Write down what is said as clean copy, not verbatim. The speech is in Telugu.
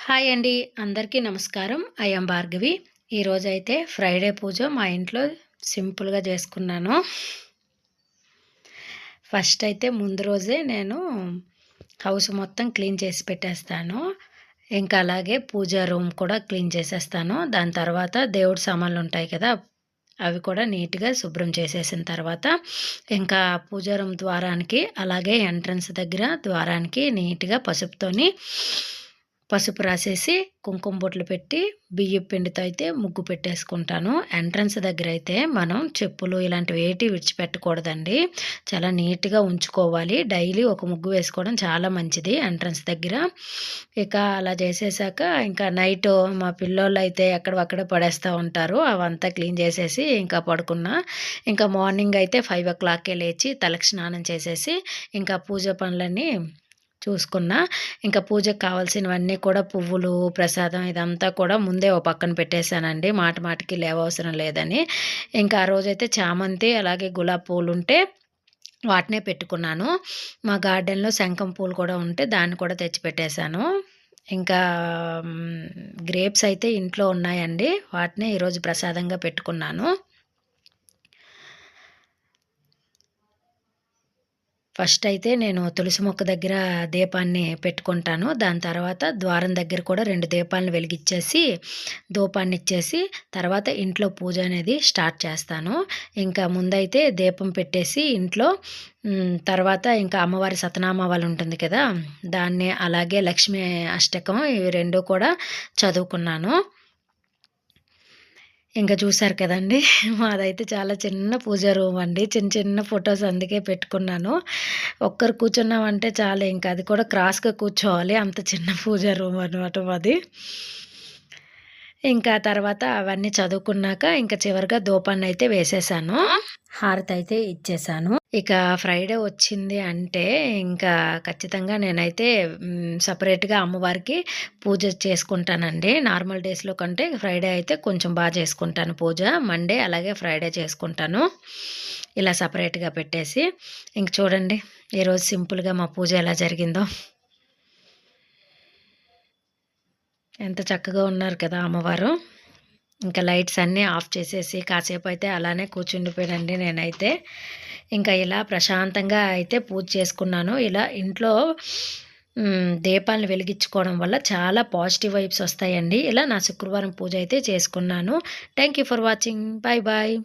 హాయ్ అండి. అందరికీ నమస్కారం. I am Bhargavi. ఈరోజైతే ఫ్రైడే పూజ మా ఇంట్లో సింపుల్‌గా చేసుకున్నాను. ఫస్ట్ అయితే ముందు రోజే నేను హౌస్ మొత్తం క్లీన్ చేసి పెట్టేస్తాను. ఇంకా అలాగే పూజా రూమ్ కూడా క్లీన్ చేసేస్తాను. దాని తర్వాత దేవుడి సామాన్లుంటాయి కదా! అవి కూడా నీట్‌గా శుభ్రం చేసేసిన తర్వాత, ఇంకా పూజా రూమ్ ద్వారానికి, అలాగే ఎంట్రన్స్ దగ్గర ద్వారానికి నీట్‌గా పసుపు రాసేసి, కుంకుమ బొట్లు పెట్టి, బియ్యపు పిండితో అయితే ముగ్గు పెట్టేసుకుంటాను. ఎంట్రన్స్ దగ్గరైతే మనం చెప్పులు ఇలాంటివి ఏటి విడిచిపెట్టకూడదండి. చాలా నీట్‌గా ఉంచుకోవాలి. డైలీ ఒక ముగ్గు వేసుకోవడం చాలా మంచిది ఎంట్రన్స్ దగ్గర. ఇక అలా చేసేసాక ఇంకా నైటు మా పిల్లోళ్ళైతే ఎక్కడివక్కడే పడేస్తా ఉంటారు. అవంతా క్లీన్ చేసేసి ఇంకా పడుకున్నా. ఇంకా మార్నింగ్ అయితే 5:00కే లేచి తలకి స్నానం చేసేసి, ఇంకా పూజ పనులన్నీ చూసుకున్నా. ఇంకా పూజకు కావాల్సినవన్నీ కూడా పువ్వులు, ప్రసాదం ఇదంతా కూడా ముందే ఓ పక్కన పెట్టేశానండి. మాటికి లేవవసరం లేదని. ఇంకా ఆ రోజైతే చామంతి, అలాగే గులాబీ పూలుంటే వాటినే పెట్టుకున్నాను. మా గార్డెన్‌లో శంఖం పూలు కూడా ఉంటే దాన్ని కూడా తెచ్చిపెట్టేశాను. ఇంకా గ్రేప్స్ అయితే ఇంట్లో ఉన్నాయండి. వాటినే ఈరోజు ప్రసాదంగా పెట్టుకున్నాను. ఫస్ట్ అయితే నేను తులసి మొక్క దగ్గర దీపాన్ని పెట్టుకుంటాను. దాని తర్వాత ద్వారం దగ్గర కూడా 2 దీపాలను వెలిగిచ్చేసి, ధూపాన్నిచ్చేసి, తర్వాత ఇంట్లో పూజ అనేది స్టార్ట్ చేస్తాను. ఇంకా ముందైతే దీపం పెట్టేసి ఇంట్లో తర్వాత ఇంకా అమ్మవారి సతనామావళి ఉంటుంది కదా! దాన్ని అలాగే లక్ష్మీ అష్టకం ఇవి 2 కూడా చదువుకున్నాను. ఇంక చూసారు కదండీ! మాదైతే చాలా చిన్న పూజా రూమ్ అండి. చిన్న ఫోటోస్ అందుకే పెట్టుకున్నాను. ఒక్కరు కూర్చున్నామంటే చాలు ఇంక అది కూడా క్రాస్‌గా కూర్చోవాలి. అంత చిన్న పూజా రూమ్ అనమాట మాది. ఇంకా తర్వాత అవన్నీ చదువుకున్నాక ఇంక చివరిగా ధూపాన్నయితే వేసేశాను. హారతయితే ఇచ్చేశాను. ఇక ఫ్రైడే వచ్చింది అంటే ఇంకా ఖచ్చితంగా నేనైతే సెపరేట్‌గా అమ్మవారికి పూజ చేసుకుంటానండి. నార్మల్ డేస్‌లో కంటే ఫ్రైడే అయితే కొంచెం చేసుకుంటాను పూజ. మండే అలాగే ఫ్రైడే చేసుకుంటాను. ఇలా సెపరేట్‌గా పెట్టేసి ఇంక చూడండి ఈరోజు సింపుల్‌గా మా పూజ ఎలా జరిగిందో. ఎంత చక్కగా ఉన్నారు కదా అమ్మవారు. ఇంకా లైట్స్ అన్నీ ఆఫ్ చేసేసి కాసేపయితే అలానే కూర్చుండిపోయానండి నేనైతే. ఇంకా ఇలా ప్రశాంతంగా అయితే పూజ చేసుకున్నాను. ఇలా ఇంట్లో దీపాలను వెలిగించుకోవడం వల్ల చాలా పాజిటివ్ వైబ్స్ వస్తాయండి. ఇలా నా శుక్రవారం పూజ అయితే చేసుకున్నాను. Thank you for watching. Bye bye.